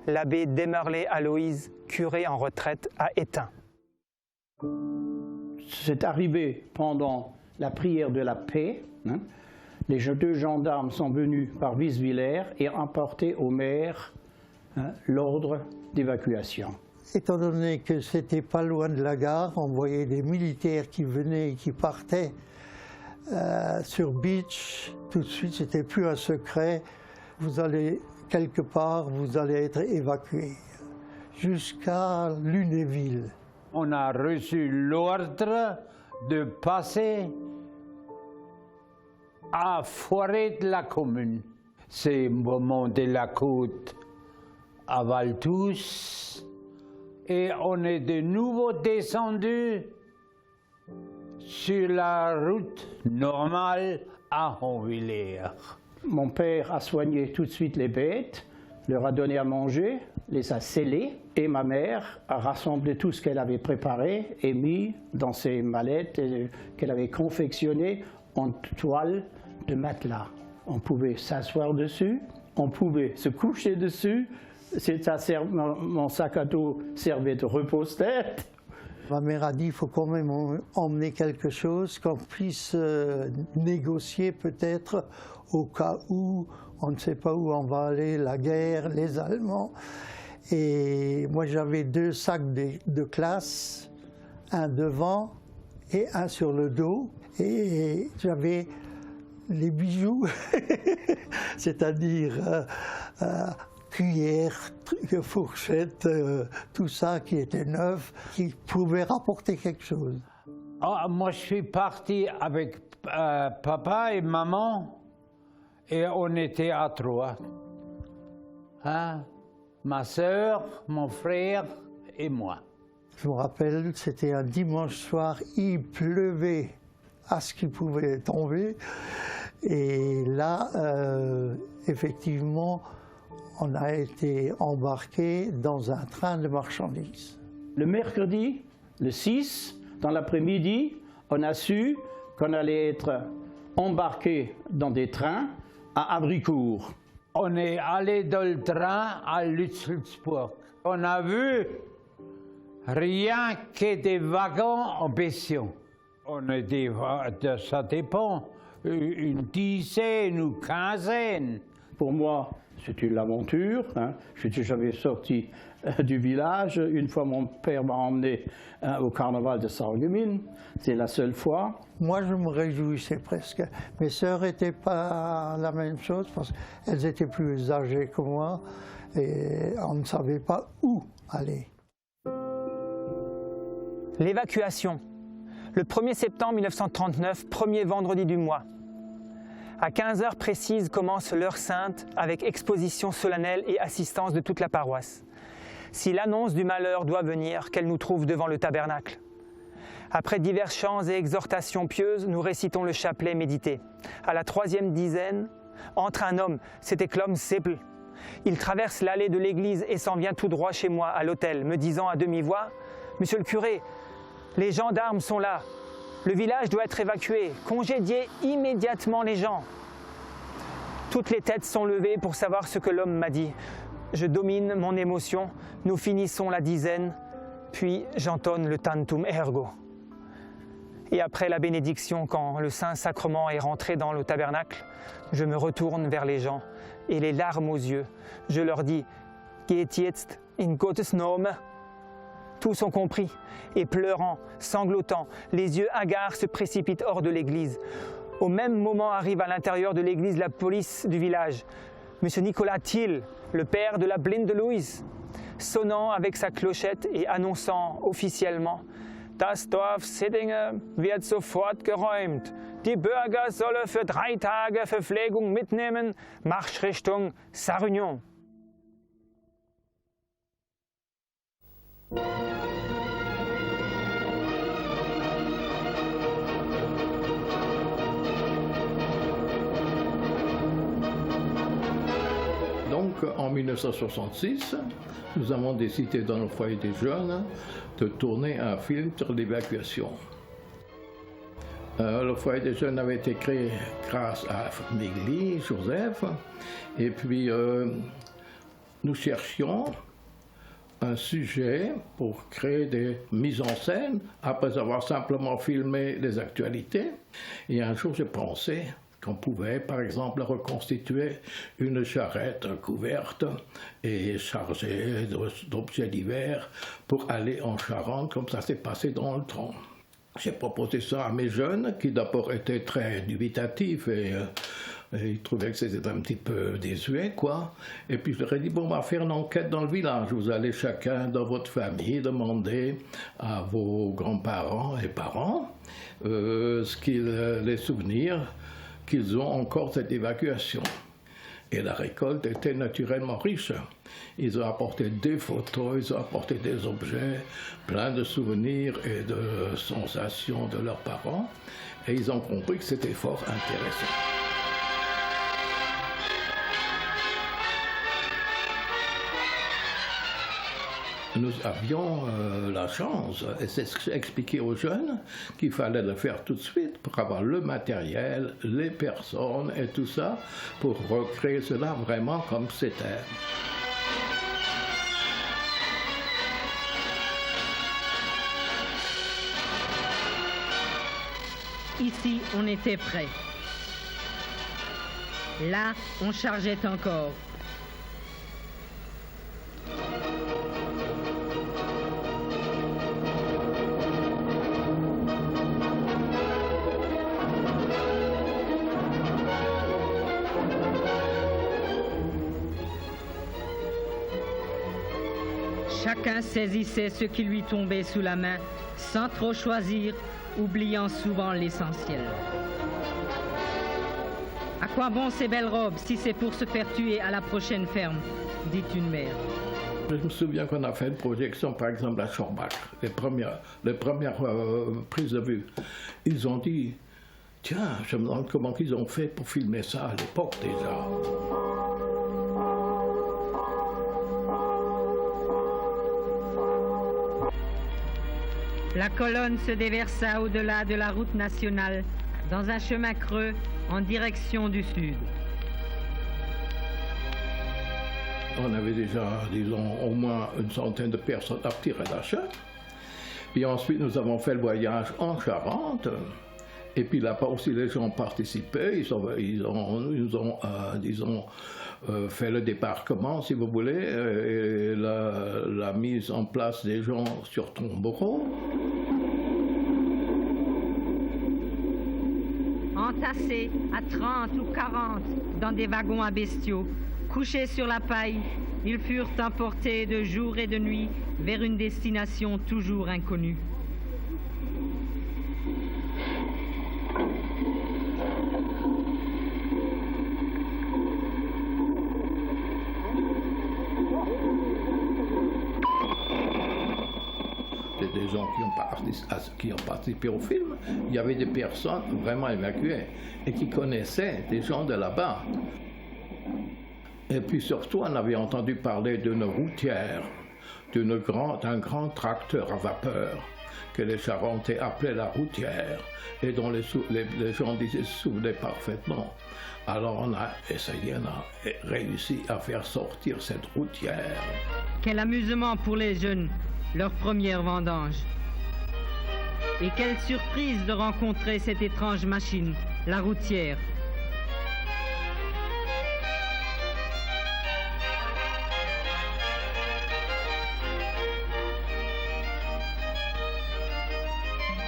l'abbé Desmerlet Aloïse, curé en retraite à Étain. C'est arrivé pendant la prière de la paix. Les 2 gendarmes sont venus par Visvillers et emporté au maire l'ordre d'évacuation. Étant donné que c'était pas loin de la gare, on voyait des militaires qui venaient et qui partaient sur Beach. Tout de suite, c'était plus un secret. Vous allez quelque part, vous allez être évacué jusqu'à Lunéville. On a reçu l'ordre de passer à Forêt de la commune. C'est monter la côte à Valtous et on est de nouveau descendu sur la route normale à Honvillers. Mon père a soigné tout de suite les bêtes, leur a donné à manger, les a scellés, et ma mère a rassemblé tout ce qu'elle avait préparé et mis dans ses mallettes qu'elle avait confectionnées en toile de matelas. On pouvait s'asseoir dessus, on pouvait se coucher dessus. Mon sac à dos servait de repose-tête. Ma mère a dit qu'il faut quand même emmener quelque chose, qu'on puisse négocier peut-être au cas où on ne sait pas où on va aller, la guerre, les Allemands. Et moi j'avais 2 sacs de classe, un devant et un sur le dos. Et j'avais les bijoux, c'est-à-dire cuillères, fourchettes, tout ça qui était neuf, qui pouvait rapporter quelque chose. Moi, je suis parti avec papa et maman et on était à 3. Hein? Ma sœur, mon frère et moi. Je me rappelle, c'était un dimanche soir, il pleuvait à ce qui pouvait tomber. Et là, effectivement, on a été embarqué dans un train de marchandises. Le mercredi, le 6, dans l'après-midi, on a su qu'on allait être embarqué dans des trains à Abricourt. On est allé dans le train à Lützelsburg. On a vu rien que des wagons en pension. On était, ça dépend, une dizaine ou quinzaine. Pour moi, c'était l'aventure. Hein. Je n'étais jamais sorti du village. Une fois, mon père m'a emmené au carnaval de Sarreguemines. C'est la seule fois. Moi, je me réjouissais presque. Mes sœurs n'étaient pas la même chose parce qu'elles étaient plus âgées que moi et on ne savait pas où aller. L'évacuation. Le 1er septembre 1939, premier vendredi du mois. À 15h précises commence l'heure sainte avec exposition solennelle et assistance de toute la paroisse. Si l'annonce du malheur doit venir, qu'elle nous trouve devant le tabernacle. Après divers chants et exhortations pieuses, nous récitons le chapelet médité. À la 3e dizaine, entre un homme, c'était Klom Seppel. Il traverse l'allée de l'église et s'en vient tout droit chez moi, à l'hôtel, me disant à demi-voix « Monsieur le curé, les gendarmes sont là. Le village doit être évacué. Congédiez immédiatement les gens. » Toutes les têtes sont levées pour savoir ce que l'homme m'a dit. Je domine mon émotion. Nous finissons la dizaine, puis j'entonne le Tantum Ergo. Et après la bénédiction, quand le Saint-Sacrement est rentré dans le tabernacle, je me retourne vers les gens et les larmes aux yeux, je leur dis « Geht jetzt in Gottes Name ?» Tous ont compris, et pleurant, sanglotant, les yeux hagards se précipitent hors de l'église. Au même moment arrive à l'intérieur de l'église la police du village. Monsieur Nicolas Thiel, le père de la blinde Louise, sonnant avec sa clochette et annonçant officiellement « Das Dorf Siddinge wird sofort geräumt. Die Bürger sollen für 3 Tage Verpflegung mitnehmen, Marschrichtung Sarre-Union. » Donc en 1966, nous avons décidé dans le foyer des jeunes de tourner un film sur l'évacuation. Le foyer des jeunes avait été créé grâce à Migli, Joseph, et puis nous cherchions un sujet pour créer des mises en scène après avoir simplement filmé les actualités. Et un jour j'ai pensé qu'on pouvait par exemple reconstituer une charrette couverte et chargée d'objets divers pour aller en Charente comme ça s'est passé dans le temps. J'ai proposé ça à mes jeunes qui d'abord étaient très dubitatifs et ils trouvaient que c'était un petit peu désuet, quoi. Et puis je leur ai dit, bon, on va faire une enquête dans le village. Vous allez chacun dans votre famille demander à vos grands-parents et parents les souvenirs qu'ils ont encore cette évacuation. Et la récolte était naturellement riche. Ils ont apporté des photos, ils ont apporté des objets, plein de souvenirs et de sensations de leurs parents. Et ils ont compris que c'était fort intéressant. Nous avions la chance, et c'est ce que j'ai expliqué aux jeunes, qu'il fallait le faire tout de suite pour avoir le matériel, les personnes et tout ça, pour recréer cela vraiment comme c'était. Ici, on était prêt. Là, on chargeait encore. Chacun saisissait ce qui lui tombait sous la main, sans trop choisir, oubliant souvent l'essentiel. À quoi bon ces belles robes si c'est pour se faire tuer à la prochaine ferme, dit une mère. Je me souviens qu'on a fait une projection, par exemple, à Schorbach, les premières prises de vue. Ils ont dit, tiens, je me demande comment ils ont fait pour filmer ça à l'époque déjà. La colonne se déversa au-delà de la route nationale, dans un chemin creux en direction du sud. On avait déjà, disons, au moins une centaine de personnes à tirer d'achat. Puis ensuite, nous avons fait le voyage en Charente. Et puis là-bas aussi, les gens participaient. Ils nous ont disons, fait le débarquement, si vous voulez, et la mise en place des gens sur Tombereau. Entassés à 30 ou 40 dans des wagons à bestiaux, couchés sur la paille, ils furent emportés de jour et de nuit vers une destination toujours inconnue. Des gens qui ont participé au film, il y avait des personnes vraiment évacuées et qui connaissaient des gens de là-bas. Et puis surtout, on avait entendu parler d'une routière, d'un grand tracteur à vapeur que les Charentais appelaient la routière et dont les gens se souvenaient parfaitement. Alors on a essayé, on a réussi à faire sortir cette routière. Quel amusement pour les jeunes, leur première vendange. Et quelle surprise de rencontrer cette étrange machine, la routière.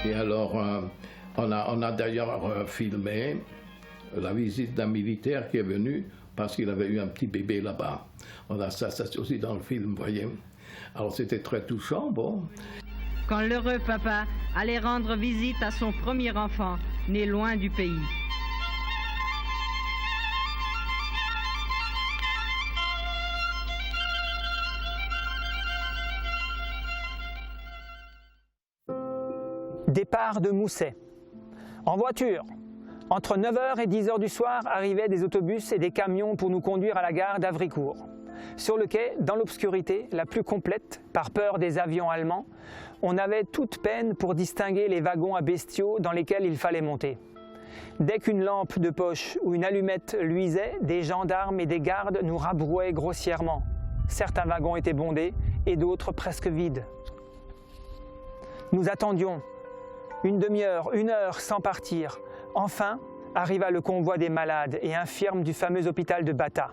Et alors, on a d'ailleurs filmé la visite d'un militaire qui est venu parce qu'il avait eu un petit bébé là-bas. On a ça aussi dans le film, vous voyez. Alors c'était très touchant, bon. Quand l'heureux papa allait rendre visite à son premier enfant, né loin du pays. Départ de Mousset. En voiture. Entre 9h et 10h du soir arrivaient des autobus et des camions pour nous conduire à la gare d'Avricourt. Sur le quai, dans l'obscurité la plus complète, par peur des avions allemands, on avait toute peine pour distinguer les wagons à bestiaux dans lesquels il fallait monter. Dès qu'une lampe de poche ou une allumette luisait, des gendarmes et des gardes nous rabrouaient grossièrement. Certains wagons étaient bondés et d'autres presque vides. Nous attendions. Une demi-heure, 1 heure sans partir. Enfin, arriva le convoi des malades et infirmes du fameux hôpital de Bata.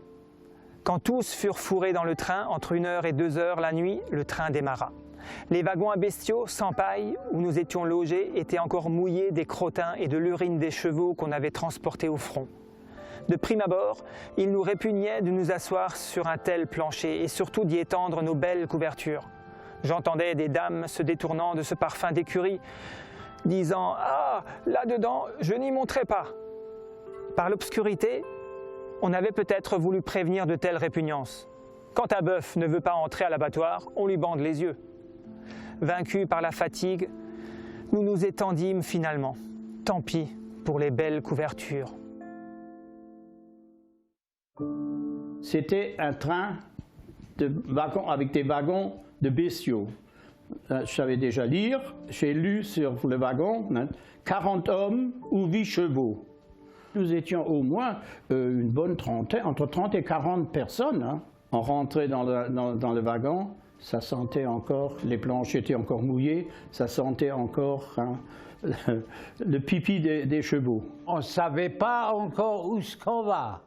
Quand tous furent fourrés dans le train, entre 1h et 2h la nuit, le train démarra. Les wagons à bestiaux, sans paille, où nous étions logés, étaient encore mouillés des crottins et de l'urine des chevaux qu'on avait transportés au front. De prime abord, il nous répugnait de nous asseoir sur un tel plancher et surtout d'y étendre nos belles couvertures. J'entendais des dames se détournant de ce parfum d'écurie, disant « Ah, là-dedans, je n'y monterai pas ». Par l'obscurité, on avait peut-être voulu prévenir de telles répugnances. Quand un bœuf ne veut pas entrer à l'abattoir, on lui bande les yeux. Vaincus par la fatigue, nous nous étendîmes finalement. Tant pis pour les belles couvertures. C'était un train de wagons avec des wagons de bestiaux. Je savais déjà lire, j'ai lu sur le wagon 40 hommes ou 8 chevaux. Nous étions au moins une bonne trentaine, entre 30 et 40 personnes. Hein. On rentrait dans le wagon, ça sentait encore, les planches étaient encore mouillées, ça sentait encore le pipi des chevaux. On ne savait pas encore où est-ce qu'on va.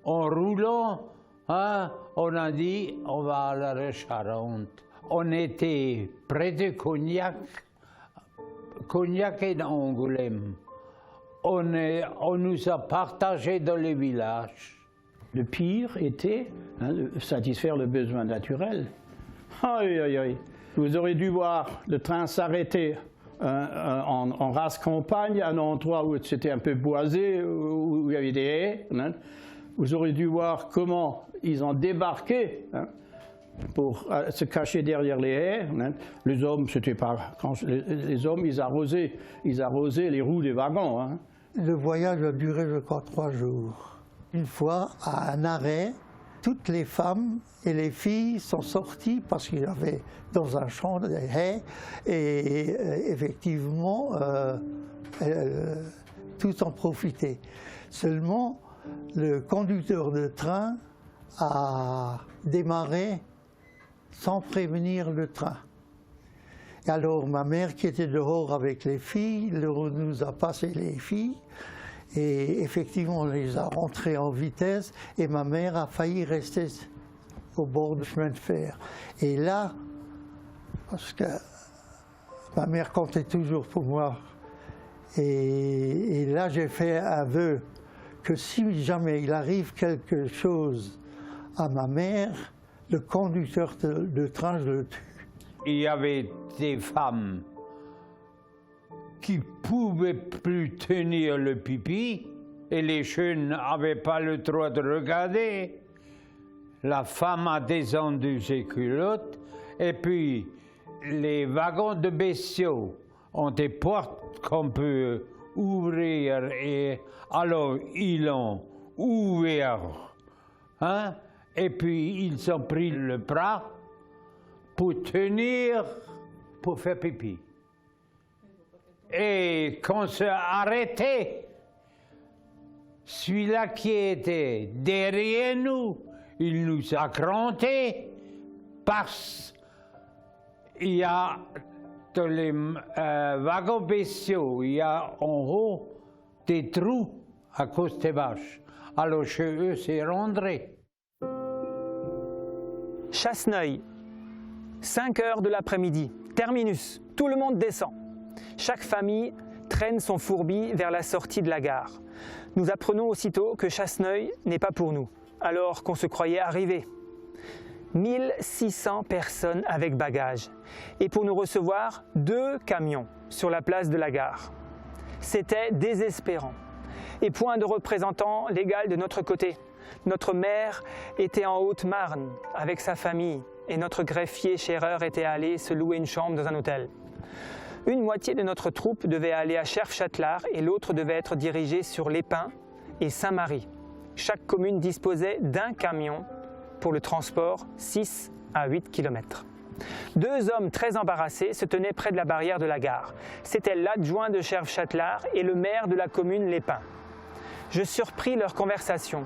En roulant, hein, on a dit on va à la Charente. On était près de Cognac et Angoulême. On nous a partagé dans les villages. Le pire était satisfaire le besoin naturel. Aïe, aïe, aïe. Vous aurez dû voir le train s'arrêter en race campagne, un endroit où c'était un peu boisé, où il y avait des haies. Hein. Vous aurez dû voir comment ils ont débarqué pour se cacher derrière les haies. Hein. Les hommes, c'était pas. Les hommes, ils arrosaient les roues des wagons. Hein. Le voyage a duré, je crois, 3 jours. Une fois, à un arrêt, toutes les femmes et les filles sont sorties parce qu'il y avait dans un champ des haies et effectivement, tous en profitaient. Seulement, le conducteur de train a démarré sans prévenir le train. Et alors ma mère qui était dehors avec les filles, nous a passé les filles et effectivement on les a rentrées en vitesse et ma mère a failli rester au bord du chemin de fer. Et là, parce que ma mère comptait toujours pour moi, et là j'ai fait un vœu que si jamais il arrive quelque chose à ma mère, le conducteur de train, je le tue. Il y avait des femmes qui ne pouvaient plus tenir le pipi et les jeunes n'avaient pas le droit de regarder. La femme a descendu ses culottes et puis les wagons de bestiaux ont des portes qu'on peut ouvrir et alors ils l'ont ouvert. Hein? Et puis ils ont pris le bras pour tenir, pour faire pipi. Et quand s'est arrêté, celui-là qui était derrière nous, il nous a grondé parce qu'il y a dans les wagons bestiaux, il y a en haut des trous à cause des vaches. Alors chez eux, c'est rentré. Chasseneuil, 5 heures de l'après-midi, terminus, tout le monde descend. Chaque famille traîne son fourbi vers la sortie de la gare. Nous apprenons aussitôt que Chasseneuil n'est pas pour nous, alors qu'on se croyait arrivés. 1600 personnes avec bagages, et pour nous recevoir, 2 camions sur la place de la gare. C'était désespérant, et point de représentant légal de notre côté. Notre maire était en Haute-Marne avec sa famille et notre greffier Scherrer était allé se louer une chambre dans un hôtel. Une moitié de notre troupe devait aller à Cherf-Châtelard et l'autre devait être dirigée sur l'Épin et Saint-Marie. Chaque commune disposait d'un camion pour le transport 6 à 8 km. 2 hommes très embarrassés se tenaient près de la barrière de la gare. C'était l'adjoint de Cherf-Châtelard et le maire de la commune l'Épin. Je surpris leur conversation.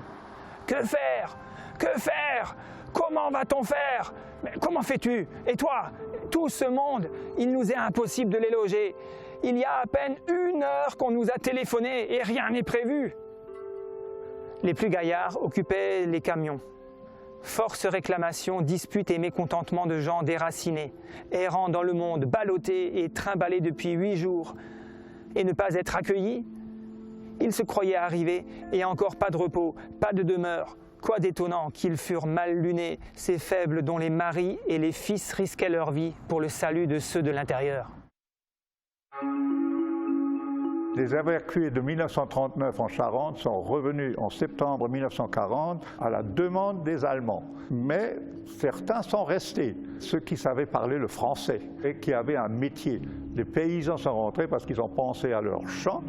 « Que faire? Que faire? Comment va-t-on faire? Mais comment fais-tu? Et toi? Tout ce monde, il nous est impossible de les loger. Il y a à peine 1 heure qu'on nous a téléphoné et rien n'est prévu. » Les plus gaillards occupaient les camions. Force réclamations, disputes et mécontentements de gens déracinés, errant dans le monde, ballottés et trimballés depuis 8 jours. Et ne pas être accueillis? Ils se croyaient arrivés, et encore pas de repos, pas de demeure. Quoi d'étonnant qu'ils furent mal lunés, ces faibles dont les maris et les fils risquaient leur vie pour le salut de ceux de l'intérieur. Les évacués de 1939 en Charente sont revenus en septembre 1940 à la demande des Allemands. Mais certains sont restés, ceux qui savaient parler le français et qui avaient un métier. Les paysans sont rentrés parce qu'ils ont pensé à leur champ.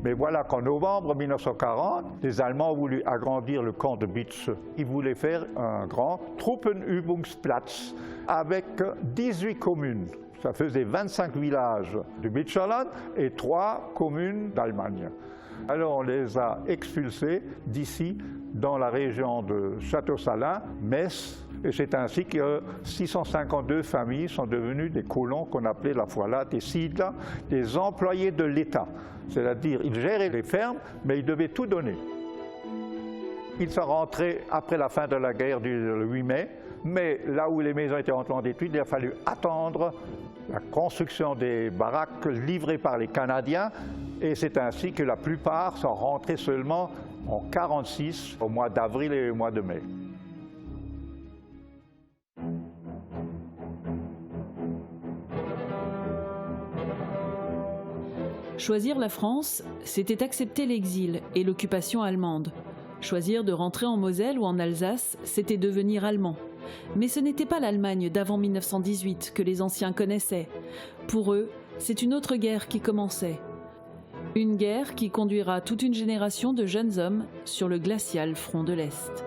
Mais voilà qu'en novembre 1940, les Allemands ont voulu agrandir le camp de Bitche. Ils voulaient faire un grand Truppenübungsplatz avec 18 communes. Ça faisait 25 villages du Bitcherland et 3 communes d'Allemagne. Alors on les a expulsés d'ici, dans la région de Château-Salins, Metz, et c'est ainsi que 652 familles sont devenues des colons qu'on appelait la fois là des Siedler, des employés de l'État. C'est-à-dire ils géraient les fermes, mais ils devaient tout donner. Ils sont rentrés après la fin de la guerre du 8 mai, mais là où les maisons étaient entièrement détruites, il a fallu attendre la construction des baraques livrées par les Canadiens, et c'est ainsi que la plupart sont rentrés seulement en 1946, au mois d'avril et au mois de mai. Choisir la France, c'était accepter l'exil et l'occupation allemande. Choisir de rentrer en Moselle ou en Alsace, c'était devenir allemand. Mais ce n'était pas l'Allemagne d'avant 1918 que les anciens connaissaient. Pour eux, c'est une autre guerre qui commençait. Une guerre qui conduira toute une génération de jeunes hommes sur le glacial front de l'Est.